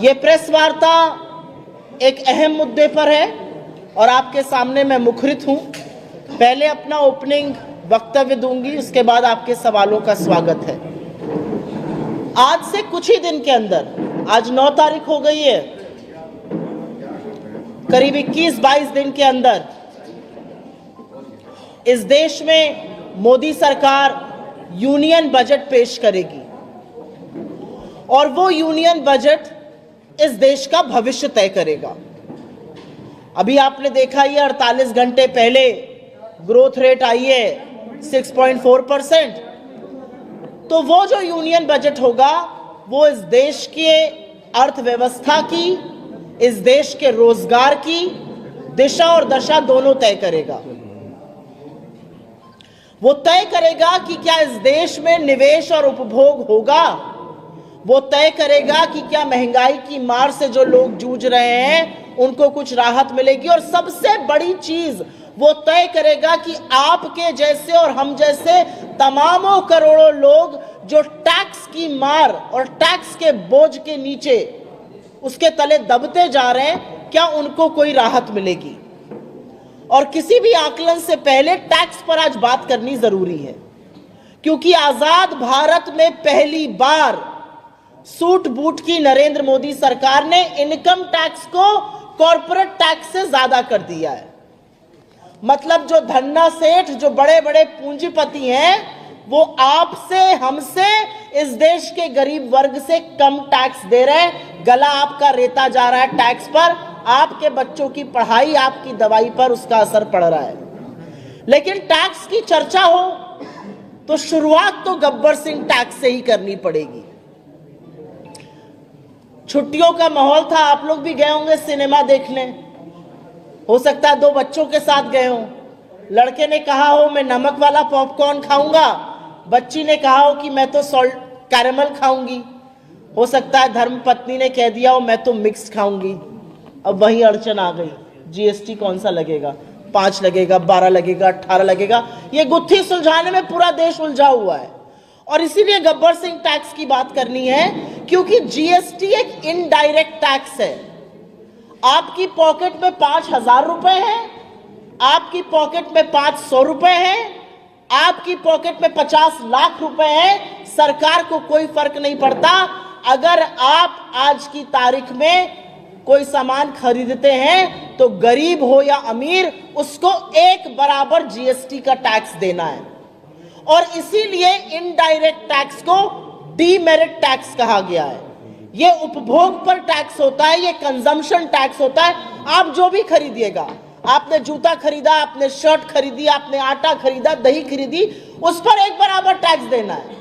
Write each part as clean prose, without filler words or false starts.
ये प्रेस वार्ता एक अहम मुद्दे पर है और आपके सामने मैं मुखरित हूं। पहले अपना ओपनिंग वक्तव्य दूंगी, उसके बाद आपके सवालों का स्वागत है। आज से कुछ ही दिन के अंदर, आज 9 तारीख हो गई है, करीब 21-22 दिन के अंदर इस देश में मोदी सरकार यूनियन बजट पेश करेगी और वो यूनियन बजट इस देश का भविष्य तय करेगा। अभी आपने देखा ये 48 घंटे पहले ग्रोथ रेट आई है 6.4%। तो वो जो यूनियन बजट होगा वो इस देश के अर्थव्यवस्था की, इस देश के रोजगार की दिशा और दशा दोनों तय करेगा। वो तय करेगा कि क्या इस देश में निवेश और उपभोग होगा, वो तय करेगा कि क्या महंगाई की मार से जो लोग जूझ रहे हैं उनको कुछ राहत मिलेगी, और सबसे बड़ी चीज वो तय करेगा कि आपके जैसे और हम जैसे तमामों करोड़ों लोग जो टैक्स की मार और टैक्स के बोझ के नीचे उसके तले दबते जा रहे हैं, क्या उनको कोई राहत मिलेगी। और किसी भी आकलन से पहले टैक्स पर आज बात करनी जरूरी है, क्योंकि आजाद भारत में पहली बार सूट बूट की नरेंद्र मोदी सरकार ने इनकम टैक्स को कॉर्पोरेट टैक्स से ज्यादा कर दिया है। मतलब जो धन्ना सेठ, जो बड़े बड़े पूंजीपति हैं, वो आपसे, हमसे, इस देश के गरीब वर्ग से कम टैक्स दे रहे हैं। गला आपका रेता जा रहा है टैक्स पर, आपके बच्चों की पढ़ाई, आपकी दवाई पर उसका असर पड़ रहा है। लेकिन टैक्स की चर्चा हो तो शुरुआत तो गब्बर सिंह टैक्स से ही करनी पड़ेगी। छुट्टियों का माहौल था, आप लोग भी गए होंगे सिनेमा देखने, हो सकता है 2 बच्चों के साथ गए हो। लड़के ने कहा हो मैं नमक वाला पॉपकॉर्न खाऊंगा, बच्ची ने कहा हो कि मैं तो सॉल्ट कैरेमल खाऊंगी। हो सकता है धर्मपत्नी ने कह दिया हो मैं तो मिक्स खाऊंगी। अब वही अड़चन आ गई, जीएसटी कौन सा लगेगा, 5 लगेगा, 12 लगेगा, 18 लगेगा। ये गुत्थी सुलझाने में पूरा देश उलझा हुआ है। और इसीलिए गब्बर सिंह टैक्स की बात करनी है, क्योंकि जीएसटी एक इनडायरेक्ट टैक्स है। आपकी पॉकेट में 5,000 रुपए है, आपकी पॉकेट में 500 रुपए है, आपकी पॉकेट में 50 लाख रुपए है, सरकार को कोई फर्क नहीं पड़ता। अगर आप आज की तारीख में कोई सामान खरीदते हैं तो गरीब हो या अमीर, उसको एक बराबर जीएसटी का टैक्स देना है। और इसीलिए इनडायरेक्ट टैक्स को डीमेरिट टैक्स कहा गया है। ये उपभोग पर टैक्स होता है, ये कंजम्पशन टैक्स होता है। आप जो भी खरीदिएगा, आपने जूता खरीदा, आपने शर्ट खरीदी, आपने आटा खरीदा, दही खरीदी, उस पर एक बराबर टैक्स देना है।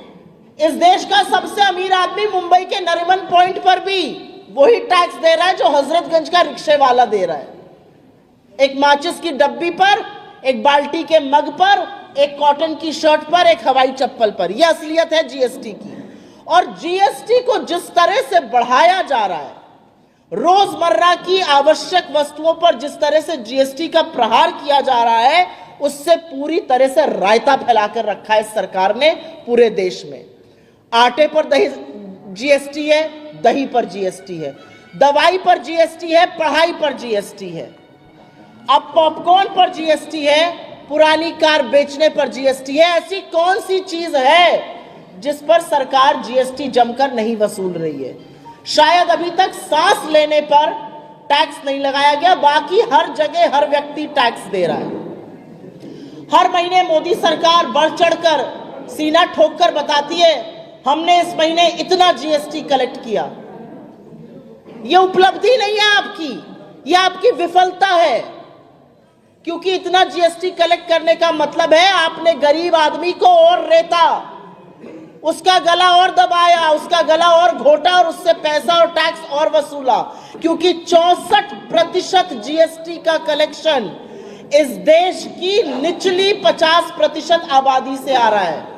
इस देश का सबसे अमीर आदमी मुंबई के नरीमन पॉइंट पर भी वही टैक्स दे रहा है जो हजरतगंज का रिक्शे वाला दे रहा है। एक माचिस की डब्बी पर, एक बाल्टी के मग पर, एक कॉटन की शर्ट पर, एक हवाई चप्पल पर। यह असलियत है जीएसटी की। और जीएसटी को जिस तरह से बढ़ाया जा रहा है, रोजमर्रा की आवश्यक वस्तुओं पर जिस तरह से जीएसटी का प्रहार किया जा रहा है, उससे पूरी तरह से रायता फैलाकर रखा है सरकार ने पूरे देश में। आटे पर जीएसटी है, दही पर जीएसटी है, दवाई पर जीएसटी है, पढ़ाई पर जीएसटी है, अब पॉपकॉर्न पर जीएसटी है, पुरानी कार बेचने पर जीएसटी है। ऐसी कौन सी चीज है जिस पर सरकार जीएसटी जमकर नहीं वसूल रही है? शायद अभी तक सांस लेने पर टैक्स नहीं लगाया गया, बाकी हर जगह हर व्यक्ति टैक्स दे रहा है। हर महीने मोदी सरकार बढ़ चढ़कर सीना ठोककर बताती है हमने इस महीने इतना जीएसटी कलेक्ट किया। यह उपलब्धि नहीं है आपकी, यह आपकी विफलता है, क्योंकि इतना जीएसटी कलेक्ट करने का मतलब है आपने गरीब आदमी को और रेता, उसका गला और दबाया, उसका गला और घोटा और उससे पैसा और टैक्स और वसूला। क्योंकि 64% जीएसटी का कलेक्शन इस देश की निचली 50% आबादी से आ रहा है।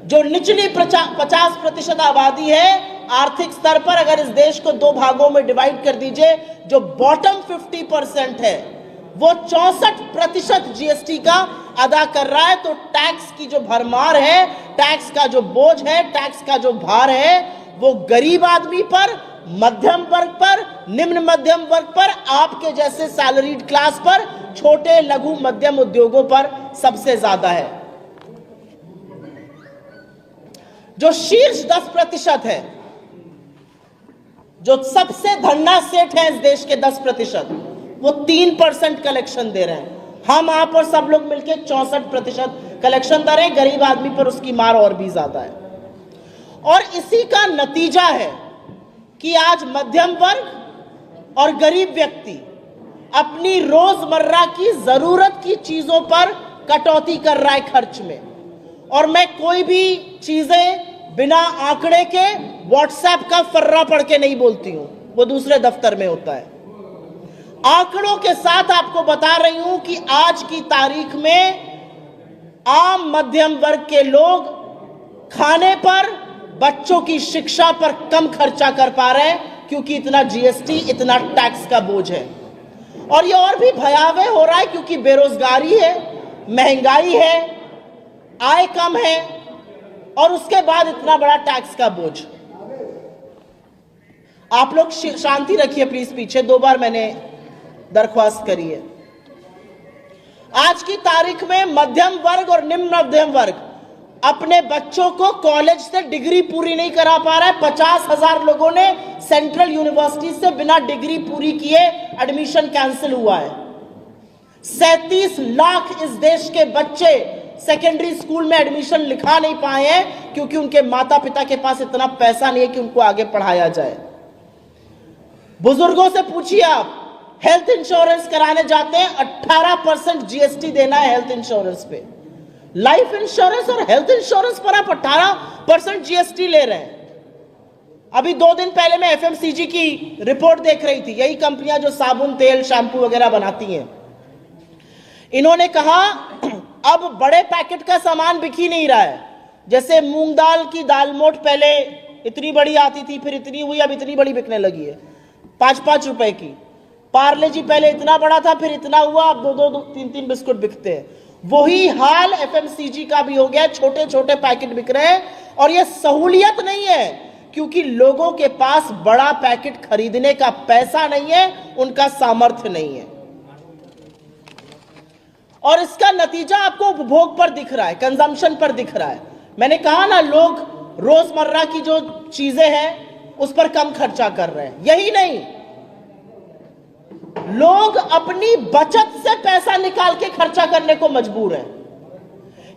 जो निचली 50% आबादी है, आर्थिक स्तर पर अगर इस देश को 2 भागों में डिवाइड कर दीजिए, जो बॉटम 50% है वो 64% जीएसटी का अदा कर रहा है। तो टैक्स की जो भरमार है, टैक्स का जो बोझ है, टैक्स का जो भार है, वो गरीब आदमी पर, मध्यम वर्ग पर, निम्न मध्यम वर्ग पर, आपके जैसे सैलरीड क्लास पर, छोटे लघु मध्यम उद्योगों पर सबसे ज्यादा है। जो शीर्ष 10% है, जो सबसे धन्ना सेठ है इस देश के 10%, वो 3% कलेक्शन दे रहे हैं। हम आप और सब लोग मिलकर 64% कलेक्शन दे रहे हैं। गरीब आदमी पर उसकी मार और भी ज्यादा है। और इसी का नतीजा है कि आज मध्यम वर्ग और गरीब व्यक्ति अपनी रोजमर्रा की जरूरत की चीजों पर कटौती कर रहा है खर्च में। और मैं कोई भी चीजें बिना आंकड़े के व्हाट्सएप का फर्रा पढ़ के नहीं बोलती हूं, वो दूसरे दफ्तर में होता है। आंकड़ों के साथ आपको बता रही हूं कि आज की तारीख में आम मध्यम वर्ग के लोग खाने पर, बच्चों की शिक्षा पर कम खर्चा कर पा रहे हैं, क्योंकि इतना जीएसटी, इतना टैक्स का बोझ है। और ये और भी भयावह हो रहा है क्योंकि बेरोजगारी है, महंगाई है, आय कम है, और उसके बाद इतना बड़ा टैक्स का बोझ। आप लोग शांति रखिए प्लीज, पीछे 2 बार मैंने दरख्वास्त करी है। आज की तारीख में मध्यम वर्ग और निम्न मध्यम वर्ग अपने बच्चों को कॉलेज से डिग्री पूरी नहीं करा पा रहा है। 50,000 लोगों ने सेंट्रल यूनिवर्सिटी से बिना डिग्री पूरी किए एडमिशन कैंसिल हुआ है। 37 लाख इस देश के बच्चे सेकेंडरी स्कूल में एडमिशन लिखा नहीं पाए हैं, क्योंकि उनके माता पिता के पास इतना पैसा नहीं है कि उनको आगे पढ़ाया जाए। बुजुर्गों से पूछिए आप, हेल्थ इंश्योरेंस कराने जाते हैं, 18% जीएसटी देना है हेल्थ इंश्योरेंस पे। लाइफ इंश्योरेंस और हेल्थ इंश्योरेंस पर आप 18% जीएसटी ले रहे हैं। अभी 2 दिन पहले मैं एफएमसीजी की रिपोर्ट देख रही थी, यही कंपनियां जो साबुन, तेल, शैम्पू वगैरह बनाती हैं। इन्होंने कहा अब बड़े पैकेट का सामान बिक ही नहीं रहा है। जैसे मूंग दाल की दाल मोट पहले इतनी बड़ी आती थी, फिर इतनी हुई, अब इतनी बड़ी बिकने लगी है, 5-5 रुपए की। पार्ले जी पहले इतना बड़ा था, फिर इतना हुआ, अब 2-2, 3-3 बिस्कुट बिकते हैं। वही हाल एफएमसीजी का भी हो गया, छोटे छोटे पैकेट बिक रहे हैं। और यह सहूलियत नहीं है, क्योंकि लोगों के पास बड़ा पैकेट खरीदने का पैसा नहीं है, उनका सामर्थ्य नहीं है। और इसका नतीजा आपको उपभोग पर दिख रहा है, कंजम्पशन पर दिख रहा है। मैंने कहा ना, लोग रोजमर्रा की जो चीजें हैं उस पर कम खर्चा कर रहे हैं। यही नहीं, लोग अपनी बचत से पैसा निकाल के खर्चा करने को मजबूर हैं।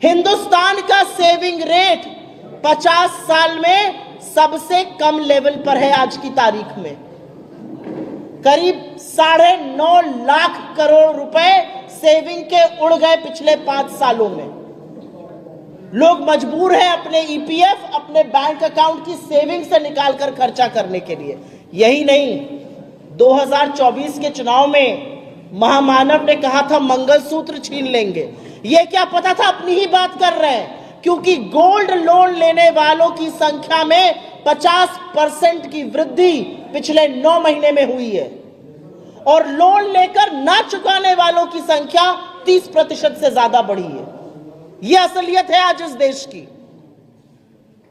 हिंदुस्तान का सेविंग रेट 50 साल में सबसे कम लेवल पर है आज की तारीख में। करीब 9.5 लाख करोड़ रुपए सेविंग के उड़ गए पिछले 5 सालों में। लोग मजबूर हैं अपने ईपीएफ, अपने बैंक अकाउंट की सेविंग से निकालकर खर्चा करने के लिए। यही नहीं, 2024 के चुनाव में महामानव ने कहा था मंगलसूत्र छीन लेंगे। यह क्या पता था, अपनी ही बात कर रहे हैं, क्योंकि गोल्ड लोन लेने वालों की संख्या में 50% की वृद्धि पिछले 9 महीने में हुई है, और लोन लेकर ना चुकाने वालों की संख्या 30% से ज्यादा बढ़ी है। यह असलियत है आज इस देश की।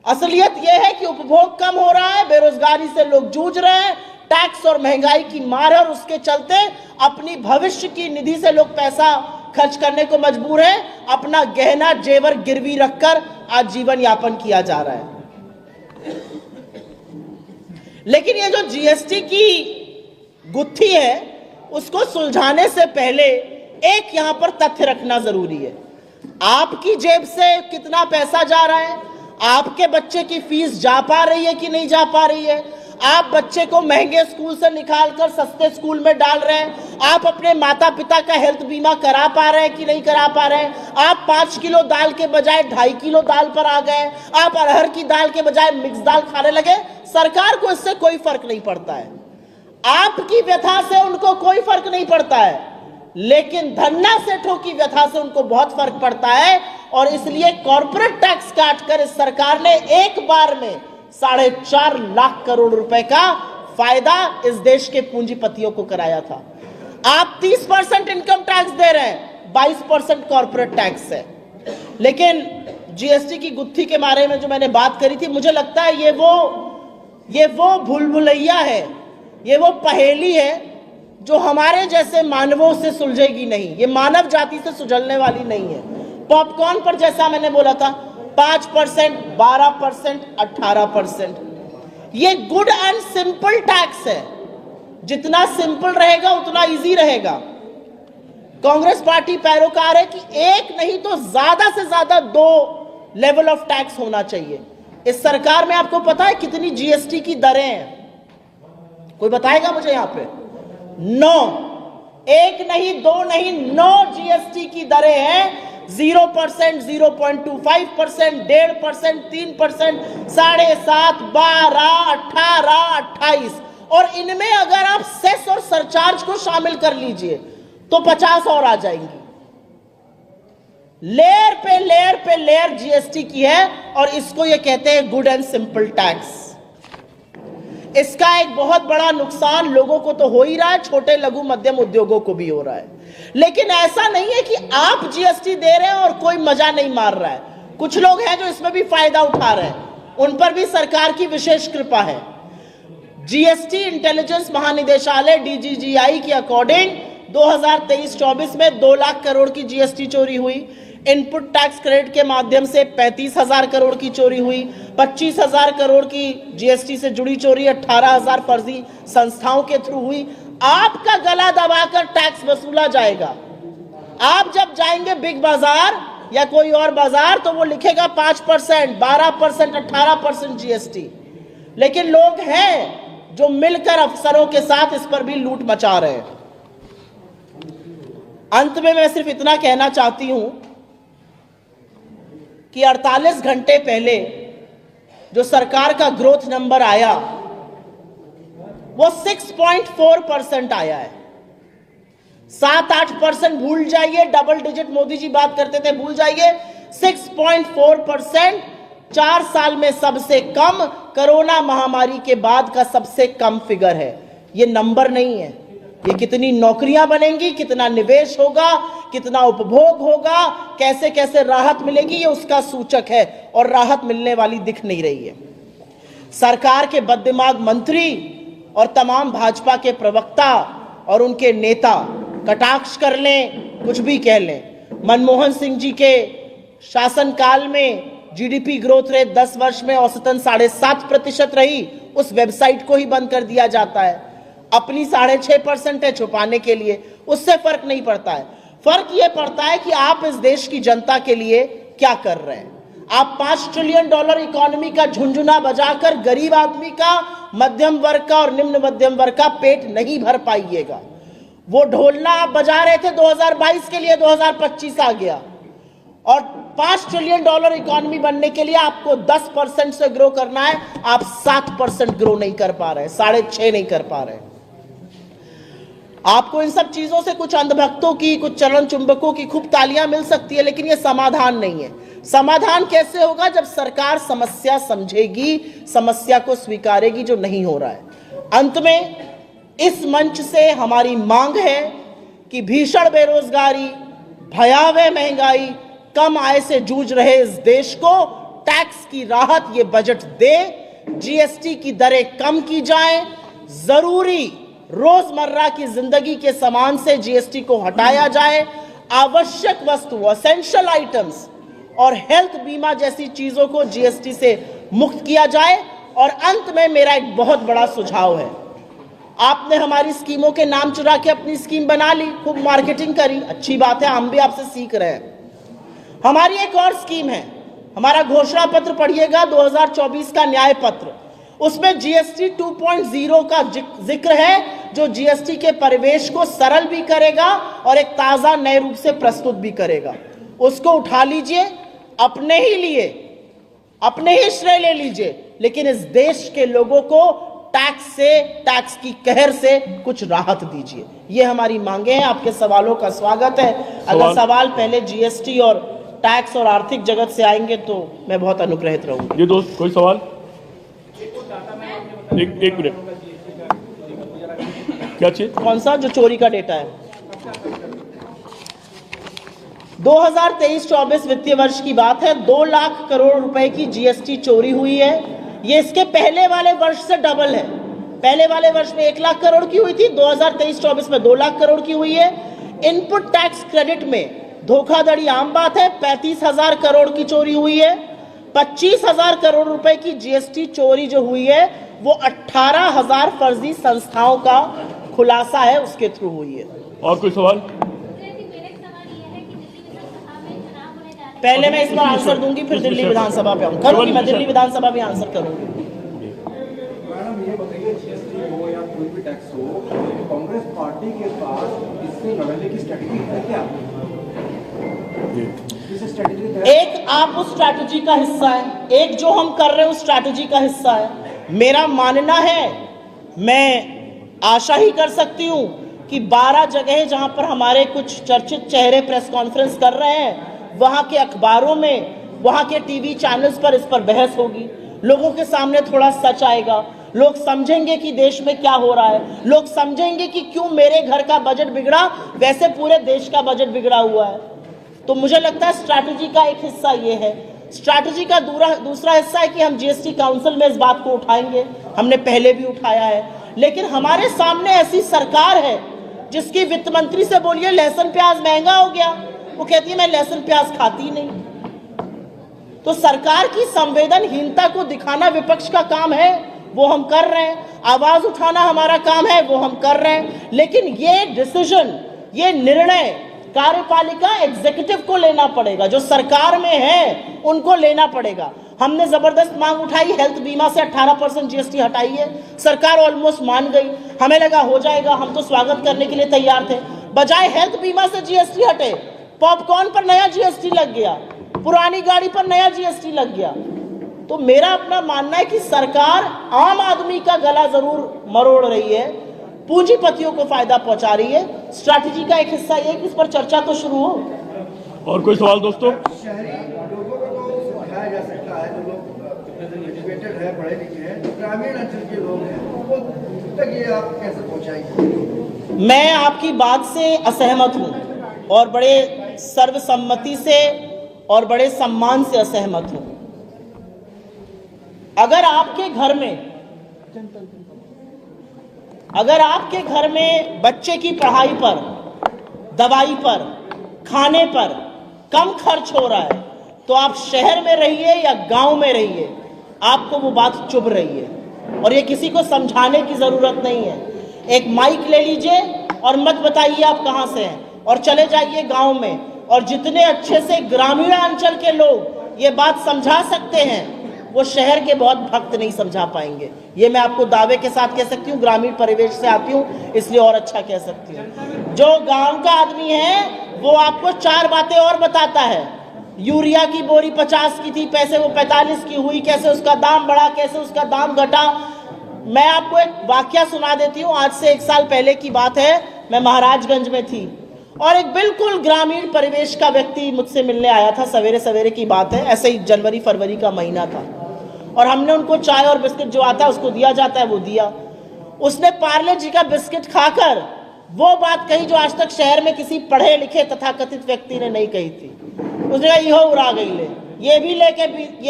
असलियत यह है कि उपभोग कम हो रहा है, बेरोजगारी से लोग जूझ रहे हैं, टैक्स और महंगाई की मार है, और उसके चलते अपनी भविष्य की निधि से लोग पैसा खर्च करने को मजबूर है। अपना गहना जेवर गिरवी रखकर आज जीवन यापन किया जा रहा है। लेकिन ये जो जीएसटी की गुत्थी है, उसको सुलझाने से पहले एक यहां पर तथ्य रखना जरूरी है। आपकी जेब से कितना पैसा जा रहा है, आपके बच्चे की फीस जा पा रही है कि नहीं जा पा रही है, आप बच्चे को महंगे स्कूल से निकालकर सस्ते स्कूल में डाल रहे हैं, आप अपने माता पिता का हेल्थ बीमा करा पा रहे हैं कि नहीं करा पा रहे हैं, आप 5 किलो दाल के बजाय 2.5 किलो दाल पर आ गए, आप अरहर की दाल के बजाय मिक्स दाल खाने लगे। सरकार को इससे कोई फर्क नहीं पड़ता है, आपकी व्यथा से उनको कोई फर्क नहीं पड़ता है, लेकिन धन्ना सेठों की व्यथा से उनको बहुत फर्क पड़ता है। और इसलिए कॉर्पोरेट टैक्स काटकर इस सरकार ने एक बार में 4.5 लाख करोड़ रुपए का फायदा इस देश के पूंजीपतियों को कराया था। आप 30% इनकम टैक्स दे रहे हैं, 22% कॉर्पोरेट टैक्स है। लेकिन जीएसटी की गुत्थी के बारे में जो मैंने बात करी थी, मुझे लगता है ये वो ये वो भूल-भुलैया है, ये वो पहेली है जो हमारे जैसे मानवों से सुलझेगी नहीं, ये मानव जाति से सुलझने वाली नहीं है। पॉपकॉर्न पर जैसा मैंने बोला था 5%, 12%, 18%, ये गुड एंड सिंपल टैक्स है। जितना सिंपल रहेगा उतना इजी रहेगा। कांग्रेस पार्टी पैरोकार है कि एक नहीं तो ज्यादा से ज्यादा 2 लेवल ऑफ टैक्स होना चाहिए। इस सरकार में आपको पता है कितनी जीएसटी की दरें हैं? कोई बताएगा मुझे यहां पे? 9, एक नहीं 2 नहीं 9 जीएसटी की दरें हैं। 0%, 0.25%, 1.5%, 3%, 7.5%, 12%, 18%, 28%, और इनमें अगर आप सेस और सरचार्ज को शामिल कर लीजिए तो 50 और आ जाएंगी। लेयर पे लेयर पे लेयर जीएसटी की है और इसको ये कहते हैं गुड एंड सिंपल टैक्स। इसका एक बहुत बड़ा नुकसान लोगों को तो हो ही रहा है, छोटे लघु मध्यम उद्योगों को भी हो रहा है। लेकिन ऐसा नहीं है कि आप जीएसटी दे रहे हैं और कोई मजा नहीं मार रहा है। कुछ लोग हैं जो इसमें भी फायदा उठा रहे हैं, उन पर भी सरकार की विशेष कृपा है। जीएसटी इंटेलिजेंस महानिदेशालय डीजीजीआई के अकॉर्डिंग 2023-24 में 2 लाख करोड़ की जीएसटी चोरी हुई। इनपुट टैक्स क्रेडिट के माध्यम से 35,000 करोड़ की चोरी हुई। 25,000 करोड़ की जीएसटी से जुड़ी चोरी, 18,000 फर्जी संस्थाओं के थ्रू हुई। आपका गला दबाकर टैक्स वसूला जाएगा। आप जब जाएंगे बिग बाजार या कोई और बाजार तो वो लिखेगा 5%, 12%, 18% जीएसटी। लेकिन लोग हैं जो मिलकर अफसरों के साथ इस पर भी लूट मचा रहे हैं। अंत में मैं सिर्फ इतना कहना चाहती हूं कि 48 घंटे पहले जो सरकार का ग्रोथ नंबर आया वो 6.4% आया है। 7-8% भूल जाइए, डबल डिजिट मोदी जी बात करते थे, भूल जाइए। 6.4% 4 साल में सबसे कम, कोरोना महामारी के बाद का सबसे कम फिगर है। ये नंबर नहीं है, ये कितनी नौकरियां बनेंगी, कितना निवेश होगा, कितना उपभोग होगा, कैसे कैसे राहत मिलेगी, ये उसका सूचक है और राहत मिलने वाली दिख नहीं रही है। सरकार के बददिमाग मंत्री और तमाम भाजपा के प्रवक्ता और उनके नेता कटाक्ष कर लें, कुछ भी कह लें। मनमोहन सिंह जी के शासनकाल में जीडीपी ग्रोथ रेट 10 वर्ष में औसतन 7.5% रही, उस वेबसाइट को ही बंद कर दिया जाता है। अपनी 6.5% है छुपाने के लिए, उससे फर्क नहीं पड़ता है। फर्क यह पड़ता है कि आप इस देश की जनता के लिए क्या कर रहे हैं। आप $5 ट्रिलियन इकोनॉमी का झुंझुना बजाकर गरीब आदमी का, मध्यम वर्ग का और निम्न मध्यम वर्ग का पेट नहीं भर पाइएगा। वो ढोलना आप बजा रहे थे 2022 के लिए, 2025 आ गया और $5 ट्रिलियन इकोनॉमी बनने के लिए आपको 10% से ग्रो करना है। आप 7% ग्रो नहीं कर पा रहे, 6.5 नहीं कर पा रहे। आपको इन सब चीजों से कुछ अंधभक्तों की, कुछ चरण चुंबकों की खूब तालियां मिल सकती है, लेकिन यह समाधान नहीं है। समाधान कैसे होगा? जब सरकार समस्या समझेगी, समस्या को स्वीकारेगी, जो नहीं हो रहा है। अंत में इस मंच से हमारी मांग है कि भीषण बेरोजगारी, भयावह महंगाई, कम आय से जूझ रहे इस देश को टैक्स की राहत ये बजट दे। जीएसटी की दरें कम की जाएं, जरूरी रोजमर्रा की जिंदगी के सामान से जीएसटी को हटाया जाए, आवश्यक वस्तु, एसेंशियल आइटम्स और हेल्थ बीमा जैसी चीजों को जीएसटी से मुक्त किया जाए। और अंत में मेरा एक बहुत बड़ा सुझाव है। आपने हमारी स्कीमों के नाम चुरा के अपनी स्कीम बना ली, खूब मार्केटिंग करी, अच्छी बात है, हम भी आपसे सीख रहे हैं। हमारी एक और स्कीम है, हमारा घोषणा पत्र पढ़िएगा, 2024 का न्याय पत्र। उसमें जीएसटी 2.0 का जिक्र है, जो जीएसटी के परिवेश को सरल भी करेगा और एक ताजा नए रूप से प्रस्तुत भी करेगा। उसको उठा लीजिए, अपने ही लिए, अपने ही श्रेय ले लीजिए, लेकिन इस देश के लोगों को टैक्स की कहर से कुछ राहत दीजिए। ये हमारी मांगे हैं। आपके सवालों का स्वागत है। अगर सवाल पहले जीएसटी और टैक्स और आर्थिक जगत से आएंगे तो मैं बहुत अनुग्रहित रहूंगा। ये दोस्त कोई सवाल? एक मिनट, क्या चीज? कौन सा? जो चोरी का डेटा है। 2023-24 वित्तीय वर्ष की बात है। 2 लाख करोड़ रुपए की जीएसटी चोरी हुई है। ये इसके पहले वाले वर्ष से डबल है। पहले वाले वर्ष में 1 लाख करोड़ की हुई थी, 2023-24 में 2 लाख करोड़ की हुई है। इनपुट टैक्स क्रेडिट में धोखाधड़ी आम बात है, 35,000 करोड़ की चोरी हुई है। 25,000 करोड़ रुपए की जीएसटी चोरी जो हुई है वो 18,000 फर्जी संस्थाओं का खुलासा है, उसके थ्रू हुई है। और कोई सवाल? पहले मैं इस पर आंसर दूंगी, फिर दिल्ली विधानसभा पे करूंगी, मैं दिल्ली विधानसभा भी आंसर करूंगी। मैडम ये बताइए, जीएसटी हो या कोई भी टैक्स हो, कांग्रेस पार्टी के पास इससे लड़ने की स्ट्रेटजी है क्या? एक आप उस स्ट्रैटेजी का हिस्सा है, एक जो हम कर रहे हैं उस स्ट्रैटेजी का हिस्सा है। मेरा मानना है, मैं आशा ही कर सकती हूं कि 12 जगह जहां पर हमारे कुछ चर्चित चेहरे प्रेस कॉन्फ्रेंस कर रहे हैं, वहां के अखबारों में, वहां के टीवी चैनल्स पर इस पर बहस होगी। लोगों के सामने थोड़ा सच आएगा, लोग समझेंगे कि देश में क्या हो रहा है, लोग समझेंगे कि क्यों मेरे घर का बजट बिगड़ा वैसे पूरे देश का बजट बिगड़ा हुआ है। तो मुझे लगता है स्ट्रैटेजी का एक हिस्सा ये है। स्ट्रैटेजी का दूसरा हिस्सा है कि हम जीएसटी काउंसिल में इस बात को उठाएंगे, हमने पहले भी उठाया है। लेकिन हमारे सामने ऐसी सरकार है जिसकी वित्त मंत्री से बोलिए लहसुन प्याज महंगा हो गया, वो कहती है मैं लहसुन प्याज खाती नहीं। तो सरकार की संवेदनहीनता को दिखाना विपक्ष का काम है, वो हम कर रहे हैं। आवाज उठाना हमारा काम है, वो हम कर रहे हैं। लेकिन ये डिसीजन, ये निर्णय कार्यपालिका एग्जीक्यूटिव को लेना पड़ेगा, जो सरकार में है उनको लेना पड़ेगा। हमने जबरदस्त मांग उठाई, हेल्थ बीमा से 18% जीएसटी हटाइए, सरकार ऑलमोस्ट मान गई। हमें लगा हो जाएगा, हम तो स्वागत करने के लिए तैयार थे। बजाय हेल्थ बीमा से जीएसटी हटे, पॉपकॉर्न पर नया जीएसटी लग गया, पुरानी गाड़ी पर नया जीएसटी लग गया। तो मेरा अपना मानना है कि सरकार आम आदमी का गला जरूर मरोड़ रही है, पूंजीपतियों को फायदा पहुंचा रही है। स्ट्रैटेजी का एक हिस्सा ये कि इस पर चर्चा तो शुरू हो। और कोई सवाल दोस्तों? शहरी लोगों को तो समझाया जा सकता है, जो लोग एजुकेटेड है, पढ़े लिखे हैं, जो ग्रामीण अंचल के लोग हैं, उनको तक ये आप कैसे पहुंचाएंगे? मैं आपकी बात से असहमत हूं और बड़े सर्वसम्मति से और बड़े सम्मान से असहमत हूं। अगर आपके घर में बच्चे की पढ़ाई पर, दवाई पर, खाने पर कम खर्च हो रहा है, तो आप शहर में रहिए या गांव में रहिए, आपको वो बात चुभ रही है और ये किसी को समझाने की जरूरत नहीं है। एक माइक ले लीजिए और मत बताइए आप कहां से हैं और चले जाइए गांव में, और जितने अच्छे से ग्रामीण अंचल के लोग ये बात समझा सकते हैं, वो शहर के बहुत भक्त नहीं समझा पाएंगे। ये मैं आपको दावे के साथ कह सकती हूँ, ग्रामीण परिवेश से आती हूँ इसलिए और अच्छा कह सकती हूँ। जो गांव का आदमी है वो आपको 4 बातें और बताता है। यूरिया की बोरी 50 की थी, पैसे वो 45 की हुई, कैसे उसका दाम बढ़ा, कैसे उसका दाम घटा। मैं आपको एक वाकया सुना देती हूँ। आज से 1 साल पहले की बात है, मैं महाराजगंज में थी और एक बिल्कुल ग्रामीण परिवेश का व्यक्ति मुझसे मिलने आया था। सवेरे सवेरे की बात है, ऐसे ही जनवरी फरवरी का महीना था, और हमने उनको चाय और बिस्किट जो आता है उसको दिया जाता है वो दिया। उसने पार्ले जी का बिस्किट खाकर वो बात कही जो आज तक शहर में किसी पढ़े लिखे तथाकथित व्यक्ति ने नहीं कही थी। उसने कहा इहो उड़ा गई ले, ये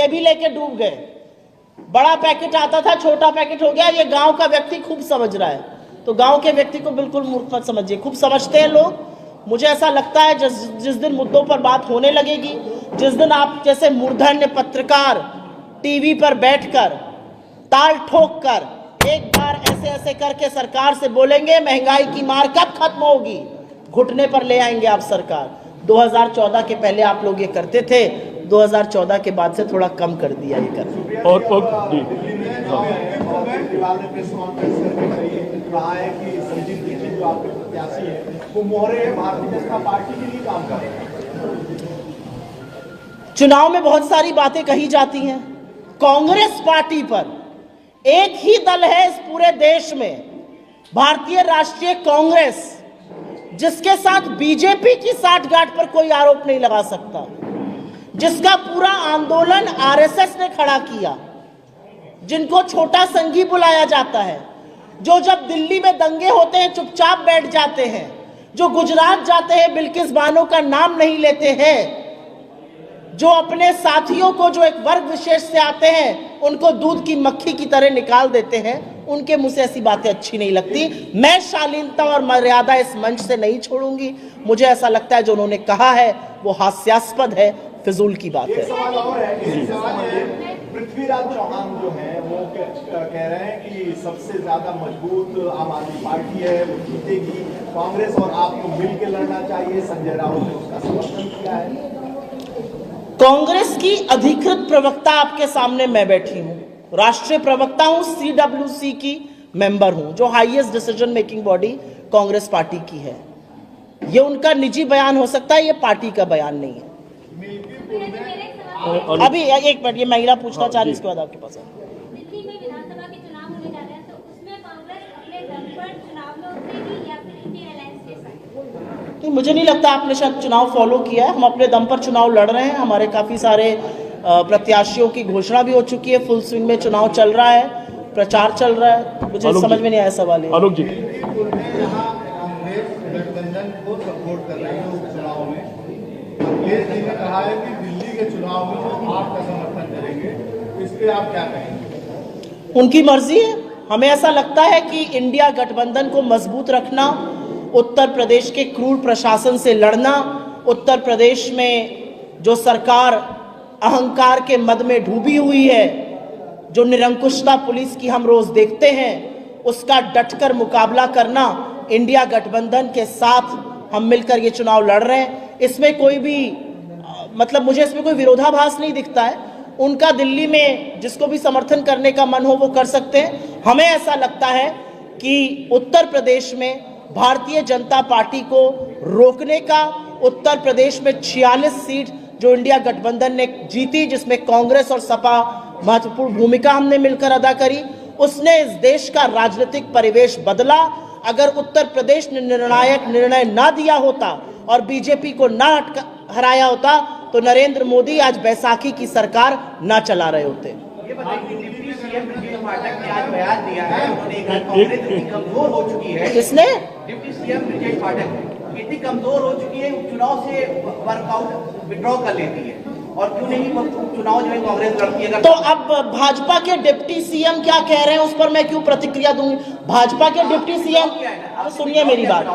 भी लेके डूब गए। बड़ा पैकेट आता था, छोटा पैकेट हो गया। ये गांव का व्यक्ति खूब समझ रहा है, तो गांव के व्यक्ति को बिल्कुल मूर्ख मत समझिए, खूब समझते हैं लोग। मुझे ऐसा लगता है जिस दिन मुद्दों पर बात होने लगेगी, जिस दिन आप जैसे मूर्धन्य पत्रकार टीवी पर बैठकर ताल ठोक कर एक बार ऐसे ऐसे करके सरकार से बोलेंगे महंगाई की मार कब खत्म होगी, घुटने पर ले आएंगे आप सरकार। 2014 के पहले आप लोग ये करते थे, 2014 के बाद से थोड़ा कम कर दिया ये करना। और चुनाव में बहुत सारी बातें कही जाती हैं। कांग्रेस पार्टी पर एक ही दल है इस पूरे देश में, भारतीय राष्ट्रीय कांग्रेस, जिसके साथ बीजेपी की साठगांठ पर कोई आरोप नहीं लगा सकता, जिसका पूरा आंदोलन आरएसएस ने खड़ा किया, जिनको छोटा संघी बुलाया जाता है, जो जब दिल्ली में दंगे होते हैं चुपचाप बैठ जाते हैं, जो गुजरात जाते हैं बिल्किस बानो का नाम नहीं लेते हैं, जो अपने साथियों को जो एक वर्ग विशेष से आते हैं उनको दूध की मक्खी की तरह निकाल देते हैं। उनके मुंह से ऐसी बातें अच्छी नहीं लगती। मैं शालीनता और मर्यादा इस मंच से नहीं छोड़ूंगी। मुझे ऐसा लगता है जो उन्होंने कहा है वो हास्यास्पद है, फिजूल की बात है। सवाल और है, पृथ्वीराज चौहान जो है वो कह रहे हैं कि सबसे ज्यादा मजबूत आम आदमी पार्टी है, वो जीतेगी, कांग्रेस और आपको मिलकर लड़ना चाहिए। संजय राउत ने उसका समर्थन किया है। कांग्रेस की अधिकृत प्रवक्ता आपके सामने मैं बैठी हूं, राष्ट्रीय प्रवक्ता हूं, CWC की मेंबर हूं, जो highest decision making body Congress party की है। ये उनका निजी बयान हो सकता है, ये पार्टी का बयान नहीं है। अभी एक मिनट, ये महिला पूछना चाह रही, इसके बाद आपके पास दिल्ली में विधानसभा के चुनाव होने जा रहे हैं, तो उसमें कांग्रेस अपने दम पर चुनाव में उतरेगी या फिर इंडिया अलायंस के साथ? नहीं, मुझे नहीं लगता आपने शायद चुनाव फॉलो किया है। हम अपने दम पर चुनाव लड़ रहे हैं। हमारे काफी सारे प्रत्याशियों की घोषणा भी हो चुकी है। फुल स्विंग में चुनाव चल रहा है, प्रचार चल रहा है। मुझे समझ में नहीं आया सवाल है। आलोक जी, गठबंधन को सपोर्ट कर रहे हैं उपचुनाव में। अखिलेश जी ने कहा है कि दिल्ली के चुनाव में वो आपका समर्थन करेंगे, इस पे आप क्या कहेंगे? उनकी मर्जी है। हमें ऐसा लगता है कि इंडिया गठबंधन को मजबूत रखना, उत्तर प्रदेश के क्रूर प्रशासन से लड़ना, उत्तर प्रदेश में जो सरकार अहंकार के मद में डूबी हुई है, जो निरंकुशता पुलिस की हम रोज देखते हैं, उसका डटकर मुकाबला करना, इंडिया गठबंधन के साथ हम मिलकर ये चुनाव लड़ रहे हैं। इसमें कोई भी मतलब मुझे इसमें कोई विरोधाभास नहीं दिखता है। उनका दिल्ली में जिसको भी समर्थन करने का मन हो वो कर सकते हैं। हमें ऐसा लगता है कि उत्तर प्रदेश में भारतीय जनता पार्टी को रोकने का, उत्तर प्रदेश में 46 सीट जो इंडिया गठबंधन ने जीती, जिसमें कांग्रेस और सपा महत्वपूर्ण भूमिका हमने मिलकर अदा करी, उसने इस देश का राजनीतिक परिवेश बदला। अगर उत्तर प्रदेश ने निर्णायक निर्णय ना दिया होता और बीजेपी को ना हराया होता तो नरेंद्र मोदी आज बैसाखी की सरकार ना चला रहे होते। ये बताइए, डिप्टी सीएम ब्रजेश पाठक ने आज बयान दिया है, उन्होंने कहा कांग्रेस इतनी कमजोर हो चुकी है। किसने? डिप्टी सीएम ब्रजेश पाठक इतनी कमजोर हो चुकी है, चुनाव से वर्कआउट विड्रॉ कर लेती है, और क्यों नहीं चुनाव जो है कांग्रेस लड़ती है। तो अब भाजपा के डिप्टी सीएम क्या कह रहे हैं उस पर मैं क्यों प्रतिक्रिया दूंगी? भाजपा के डिप्टी सीएम, सुनिए मेरी बात,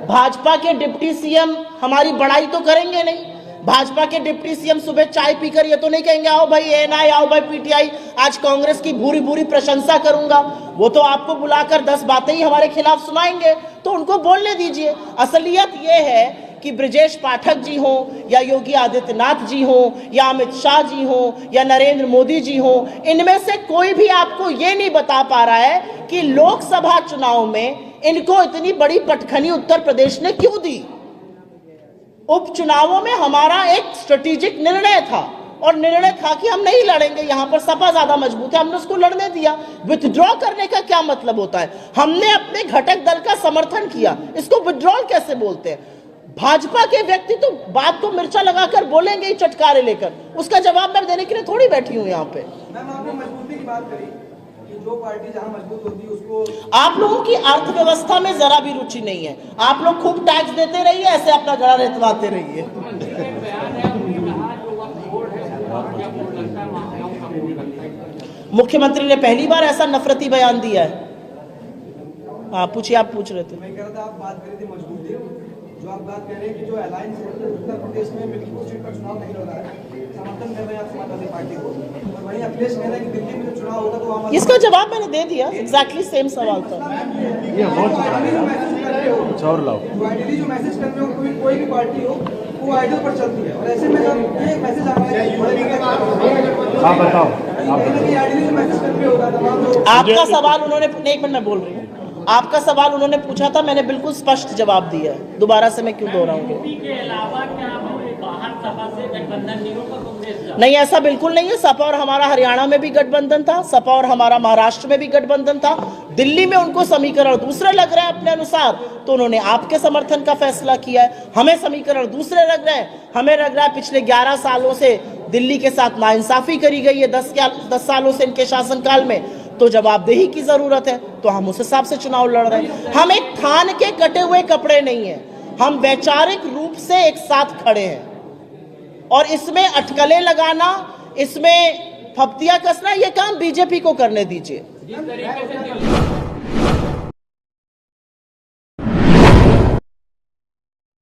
भाजपा के डिप्टी सीएम हमारी बड़ाई तो करेंगे नहीं। भाजपा के डिप्टी सीएम सुबह चाय पीकर ये तो नहीं कहेंगे आओ भाई एएनआई, आओ भाई पीटीआई, आज कांग्रेस की भूरी भूरी प्रशंसा करूंगा। वो तो आपको बुलाकर 10 बातें ही हमारे खिलाफ सुनाएंगे, तो उनको बोलने दीजिए। असलियत ये है कि ब्रजेश पाठक जी हो या योगी आदित्यनाथ जी हो या अमित शाह जी हो या नरेंद्र मोदी जी हो, इनमें से कोई भी आपको ये नहीं बता पा रहा है कि लोकसभा चुनाव में इनको इतनी बड़ी पटखनी उत्तर प्रदेश ने क्यों दी। उपचुनावों में हमारा एक स्ट्रेटेजिक निर्णय था, और निर्णय था कि हम नहीं लड़ेंगे, यहां पर सपा ज्यादा मजबूत है, हमने उसको लड़ने दिया। विथड्रॉ करने का क्या मतलब होता है? हमने अपने घटक दल का समर्थन किया, इसको विथड्रॉल कैसे बोलते हैं? भाजपा के व्यक्ति तो बात को मिर्चा लगाकर बोलेंगे ही चटकारे लेकर, उसका जवाब मैं देने के लिए थोड़ी बैठी हूं यहाँ पे। मैम, आपने मजबूती की बात करी कि जो पार्टी जहां मजबूत होती है उसको। आप लोगों की अर्थव्यवस्था में जरा भी रुचि नहीं है। आप लोग खूब टैक्स देते रहिए, ऐसे अपना गला रेतवाते रहिए। मुख्यमंत्री ने पहली बार ऐसा नफरती बयान दिया है। आप पूछिए, आप पूछ रहे थे। मैं कह रहा था, आप बात करी थी मजबूती, जो आप बात कर रहे हैं कि जो अलायंस उत्तर प्रदेश में मिल्कीपुर सीट पर चुनाव नहीं हो रहा है, समर्थन कर रहे हैं आप समाजवादी पार्टी को, और वहीं अखिलेश कह रहे हैं कि दिल्ली में जो चुनाव होगा तो वहाँ इसका जवाब मैंने दे दिया, एग्जैक्टली सेम सवाल था। और लाओ, आइडियली जो मैसेज कर रहे हो, कोई भी पार्टी हो वो आइडियल पर चलती है, और ऐसे में जब ये मैसेज आ रहा है, आप बताओ, आइडियली जो मैसेज कर रहे होगा तमाम लोग। आपका सवाल उन्होंने, एक मिनट मैं बोल रही हूँ, आपका सवाल उन्होंने पूछा था, मैंने बिल्कुल स्पष्ट जवाब दिया है, दोबारा से मैं क्यों दोहराऊंगी? नहीं, ऐसा बिल्कुल नहीं है। सपा और हमारा हरियाणा में भी गठबंधन था, सपा और हमारा महाराष्ट्र में भी गठबंधन था। दिल्ली में उनको समीकरण दूसरे लग रहे हैं अपने अनुसार, तो उन्होंने आपके समर्थन का फैसला किया है। हमें समीकरण दूसरे लग रहे हैं, हमें लग रहा है पिछले 11 सालों से दिल्ली के साथ नाइंसाफी करी गई है, 10 सालों से इनके शासनकाल में, तो जवाबदेही की जरूरत है, तो हम उस हिसाब से चुनाव लड़ रहे हैं। हम एक थान के कटे हुए कपड़े नहीं है, हम वैचारिक रूप से एक साथ खड़े हैं, और इसमें अटकलें लगाना, इसमें फप्तिया कसना ये काम बीजेपी को करने दीजिए। जिस तरीके से